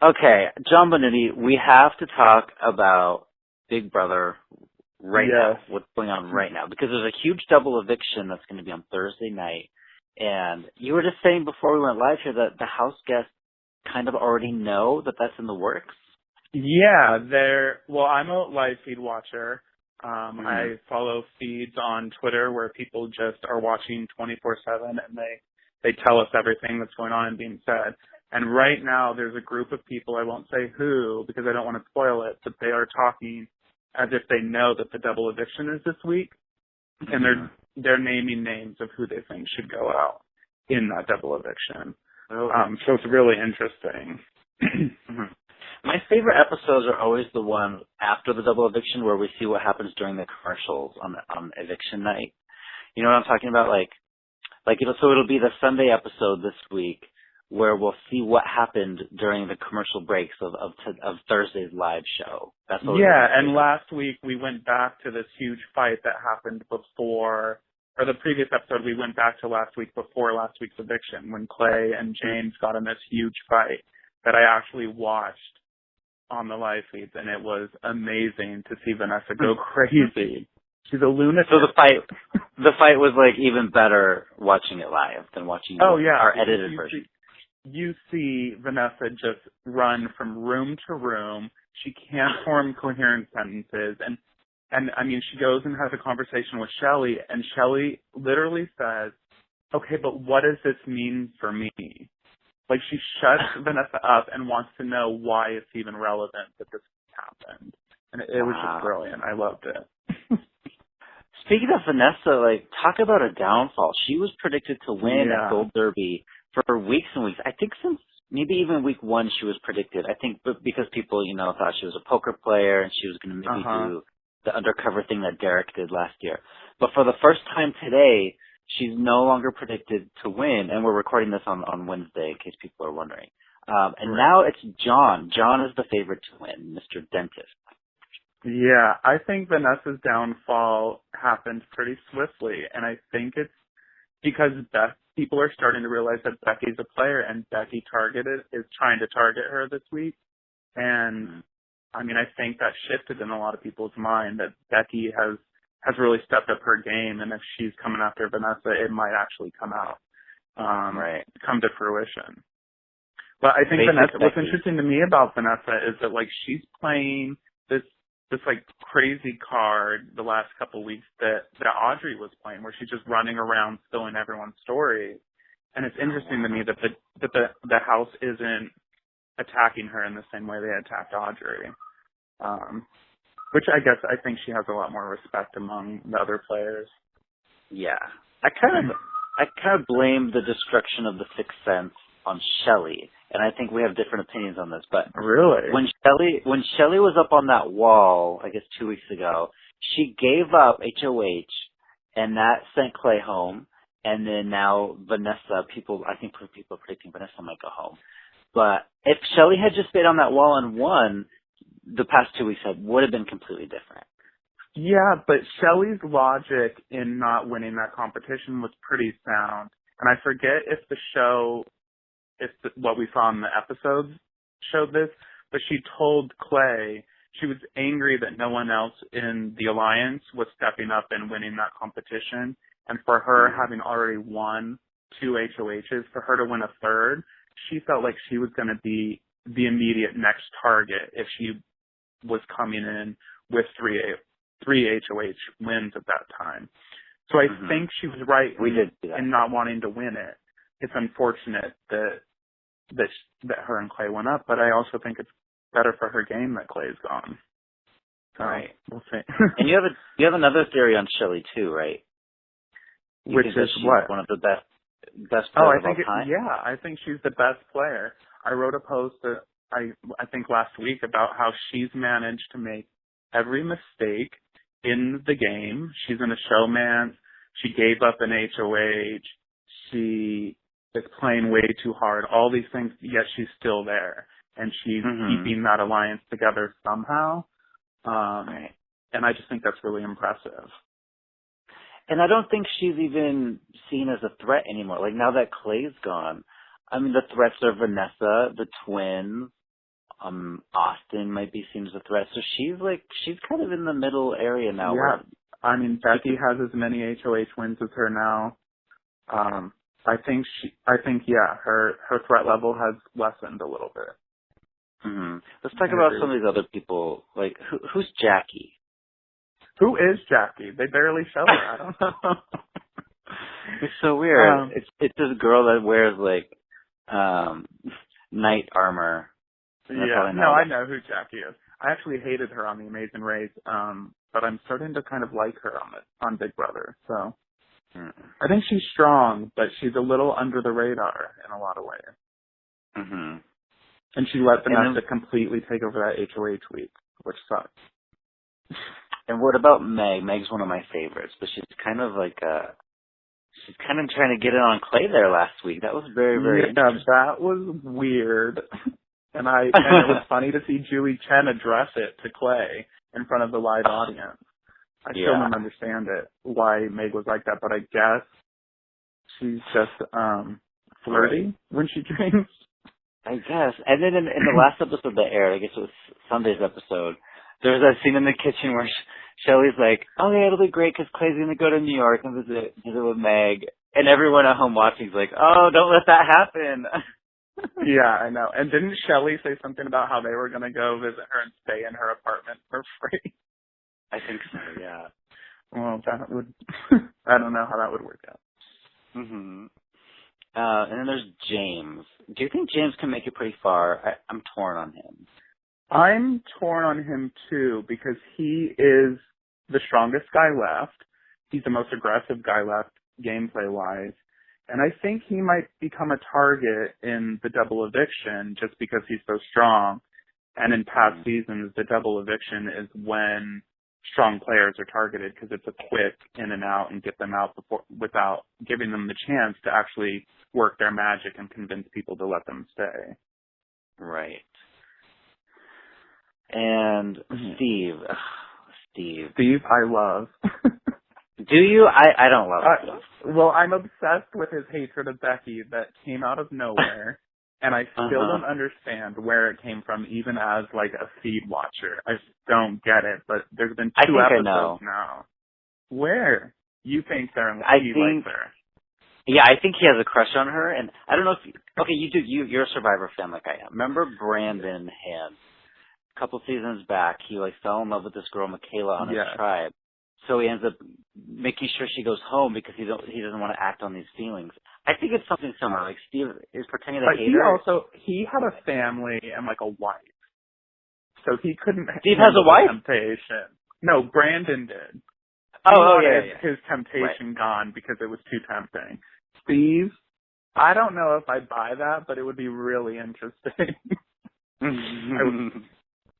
Okay, John Benutty, we have to talk about Big Brother right now, Yes. what's going on right now, because there's a huge double eviction that's going to be on Thursday night. And you were just saying before we went live here that the house guests kind of already know that that's in the works. Yeah, well, I'm a live feed watcher. Mm-hmm. I follow feeds on Twitter where people just are watching 24/7 and they tell us everything that's going on and being said. And right now there's a group of people, I won't say who because I don't want to spoil it, but they are talking as if they know that the double eviction is this week, and they're naming names of who they think should go out in that double eviction. So it's really interesting. Mm-hmm. My favorite episodes are always the one after the double eviction where we see what happens during the commercials on eviction night. You know what I'm talking about? So it'll be the Sunday episode this week where we'll see what happened during the commercial breaks of Thursday's live show. That's always and last week we went back to this huge fight that happened before, or the previous episode we went back to last week before last week's eviction when Clay and James got in this huge fight that I actually watched on the live feeds, and it was amazing to see Vanessa go crazy. She's a lunatic. So the fight was like even better watching it live than watching our edited version. You see Vanessa just run from room to room. She can't form coherent sentences, and I mean she goes and has a conversation with Shelli, and Shelli literally says, "Okay, but what does this mean for me?" Like, she shuts Vanessa up and wants to know why it's even relevant that this happened. And it was just brilliant. I loved it. Speaking of Vanessa, talk about a downfall. She was predicted to win at Gold Derby for weeks and weeks. I think since maybe even week one she was predicted. I think because people, thought she was a poker player and she was going to maybe do the undercover thing that Derek did last year. But for the first time today, she's no longer predicted to win, and we're recording this on Wednesday in case people are wondering. Now it's John. John is the favorite to win, Mr. Dentist. Yeah, I think Vanessa's downfall happened pretty swiftly, and I think it's because people are starting to realize that Becky's a player, and Becky is trying to target her this week. And, I mean, I think that shifted in a lot of people's mind that Becky has really stepped up her game, and if she's coming after Vanessa, it might actually come out, come to fruition. But I think what's interesting to me about Vanessa is that, she's playing this crazy card the last couple of weeks that Audrey was playing, where she's just running around spilling everyone's story. And it's interesting to me that the house isn't attacking her in the same way they attacked Audrey. Which I think she has a lot more respect among the other players. Yeah. I kind of blame the destruction of the Sixth Sense on Shelli, and I think we have different opinions on this. But really, when Shelli was up on that wall, I guess 2 weeks ago, she gave up HOH, and that sent Clay home. And then now Vanessa, I think people are predicting Vanessa might go home. But if Shelli had just stayed on that wall and won, the past 2 weeks would have been completely different. Yeah, but Shelli's logic in not winning that competition was pretty sound. And I forget if what we saw in the episodes showed this, but she told Clay she was angry that no one else in the alliance was stepping up and winning that competition. And for her, having already won 2 HOHs, for her to win a third, she felt like she was going to be the immediate next target if she was coming in with three HOH wins at that time. So I think she was right in not wanting to win it. It's unfortunate that her and Clay went up, but I also think it's better for her game that Clay's gone. So, right. We'll see. And you have another theory on Shelli too, right? Which is what? One of the best players of all time? I think she's the best player. I wrote a post that I think last week about how she's managed to make every mistake in the game. She's in a showman. She gave up an HOH. She is playing way too hard. All these things, yet she's still there. And she's keeping that alliance together somehow. And I just think that's really impressive. And I don't think she's even seen as a threat anymore. Now that Clay's gone, I mean, the threats are Vanessa, the twins, Austin might be seen as a threat. So she's kind of in the middle area now. Yeah. I mean, Becky has as many HOH wins as her now. I think her threat level has lessened a little bit. Mm-hmm. Let's talk about some of these other people. Like, who's Jackie? Who is Jackie? They barely show her. I don't know. It's so weird. It's this girl that wears like knight armor. Yeah, no, I know who Jackie is. I actually hated her on The Amazing Race, but I'm starting to kind of like her on Big Brother. So I think she's strong, but she's a little under the radar in a lot of ways. Mm-hmm. And she let Vanessa completely take over that HOH week, which sucks. And what about Meg? Meg's one of my favorites, but she's kind of like she's kind of trying to get it on Clay there last week. That was very, very interesting. That was weird. And it was funny to see Julie Chen address it to Clay in front of the live audience. I still don't understand it, why Meg was like that, but I guess she's just flirty when she drinks. I guess. And then in the last episode that aired, I guess it was Sunday's episode, there was that scene in the kitchen where Shelli's like, oh yeah, it'll be great because Clay's going to go to New York and visit with Meg. And everyone at home watching is like, oh, don't let that happen. Yeah, I know. And didn't Shelli say something about how they were going to go visit her and stay in her apartment for free? I think so, yeah. Well, that would, I don't know how that would work out. Mm-hmm. And then there's James. Do you think James can make it pretty far? I'm torn on him. I'm torn on him too because he is the strongest guy left. He's the most aggressive guy left gameplay-wise. And I think he might become a target in the double eviction just because he's so strong. And in past seasons, the double eviction is when strong players are targeted because it's a quick in and out and get them out without giving them the chance to actually work their magic and convince people to let them stay. Right. And Steve. Steve, I love. Do you? I don't love Steve. Well, I'm obsessed with his hatred of Becky that came out of nowhere. And I still don't understand where it came from, even as, like, a feed watcher. I just don't get it. But there's been two episodes now. Where? You think they're in the feed like there? Yeah, I think he has a crush on her. And I don't know if okay, you do. You're a Survivor fan like I am. Remember Brandon Hand? A couple seasons back, he, like, fell in love with this girl, Michaela, on his tribe. So he ends up making sure she goes home because he doesn't want to act on these feelings. I think it's something similar. Like Steve is pretending to hate her. He had a family and like a wife, so he couldn't. Steve has a wife. Temptation. No, Brandon did. His temptation gone because it was too tempting. Steve, I don't know if I'd buy that, but it would be really interesting.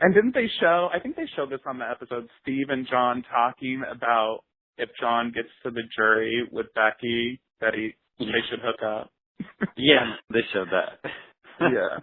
And didn't they show, I think they showed this on the episode, Steve and John talking about if John gets to the jury with Becky, that they should hook up. Yeah, they showed that. Yeah.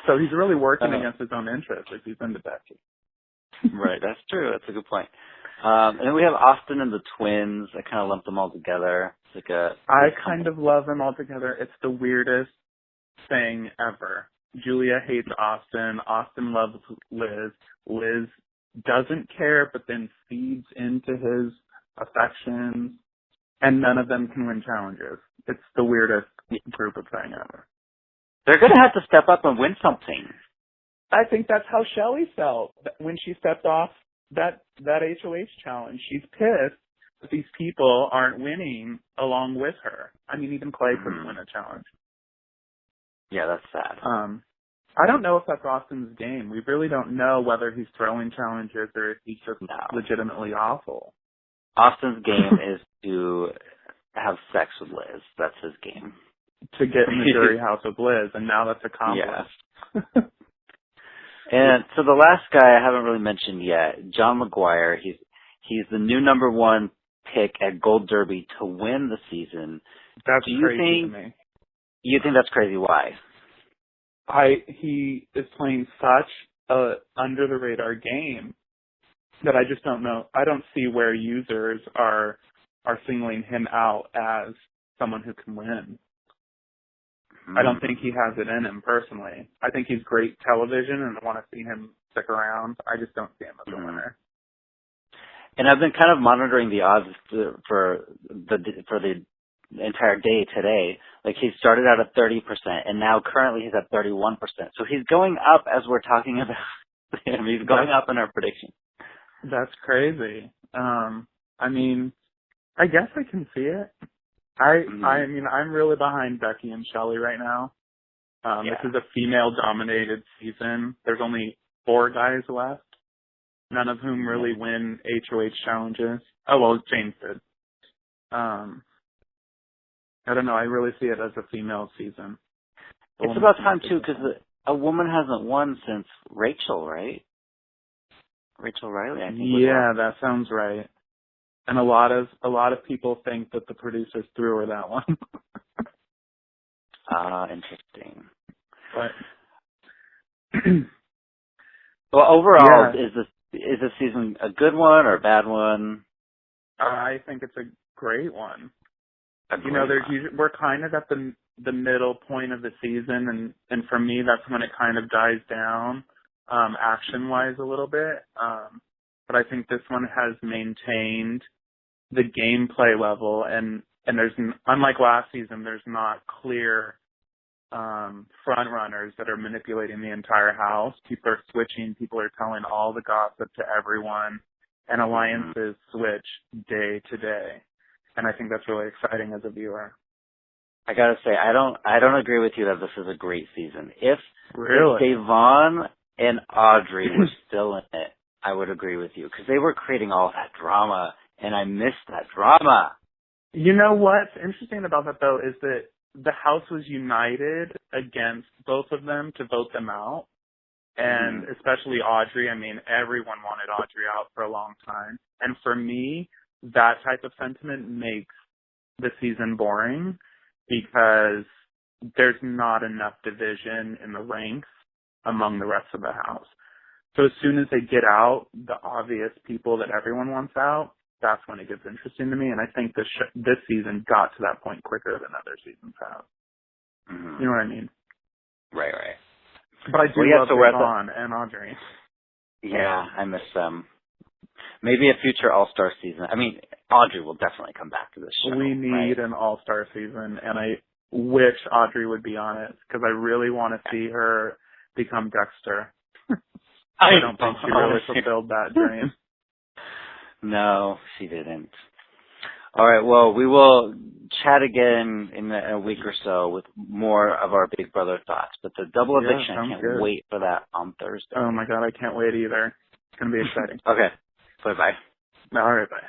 So he's really working against his own interests if he's into Becky. Right, that's true. That's a good point. And then we have Austin and the twins. I kind of lumped them all together. It's like I kind of love them all together. It's the weirdest thing ever. Julia hates Austin. Austin loves Liz. Liz doesn't care, but then feeds into his affections. And none of them can win challenges. It's the weirdest group of thing ever. They're going to have to step up and win something. I think that's how Shelli felt when she stepped off that HOH challenge. She's pissed that these people aren't winning along with her. I mean, even Clay couldn't win a challenge. Yeah, that's sad. I don't know if that's Austin's game. We really don't know whether he's throwing challenges or if he's just legitimately awful. Austin's game is to have sex with Liz. That's his game. To get in the jury house with Liz, and now that's accomplished. Yeah. And so the last guy I haven't really mentioned yet, John McGuire. He's the new number one pick at Gold Derby to win the season. That's crazy to me. You think that's crazy? Why? He is playing such a under the radar game that I just don't know. I don't see where users are singling him out as someone who can win. I don't think he has it in him personally. I think he's great television, and I want to see him stick around. I just don't see him as a winner. And I've been kind of monitoring the odds for the entire day today. Like, he started out at 30%, and now currently he's at 31%. So he's going up as we're talking about him. He's going up in our prediction. That's crazy. I mean, I guess I can see it. I mean, I'm really behind Becky and Shelli right now. This is a female-dominated season. There's only 4 guys left, none of whom really win HOH challenges. Oh, well, James did. I don't know. I really see it as a female season. It's about time, too, because a woman hasn't won since Rachel, right? Rachel Riley, I think. Yeah, that sounds right. And a lot of people think that the producers threw her that one. Interesting. But well, overall, is this season a good one or a bad one? I think it's a great one. We're kind of at the middle point of the season, and for me, that's when it kind of dies down, action-wise a little bit. But I think this one has maintained the gameplay level, and there's, unlike last season, there's not clear front runners that are manipulating the entire house. People are switching. People are telling all the gossip to everyone, and alliances switch day to day. And I think that's really exciting as a viewer. I gotta say, I don't agree with you that this is a great season. If Really? Devon and Audrey were still in it, I would agree with you, because they were creating all that drama, and I missed that drama. You know what's interesting about that, though, is that the house was united against both of them to vote them out, and especially Audrey. I mean, everyone wanted Audrey out for a long time. And for me, that type of sentiment makes the season boring, because there's not enough division in the ranks among the rest of the house. So as soon as they get out the obvious people that everyone wants out, that's when it gets interesting to me. And I think this season got to that point quicker than other seasons have. You know what I mean? Right. But I do love Devon and Audrey. Yeah, I miss them. Maybe a future All-Star season. I mean, Audrey will definitely come back to this show. We need an All-Star season, and I wish Audrey would be on it, because I really want to see her become Dexter. I don't think she really fulfilled that dream. No, she didn't. All right, well, we will chat again in a week or so with more of our Big Brother thoughts. But the double eviction, I can't wait for that on Thursday. Oh, my God, I can't wait either. It's going to be exciting. Okay. Bye-bye. All right, bye.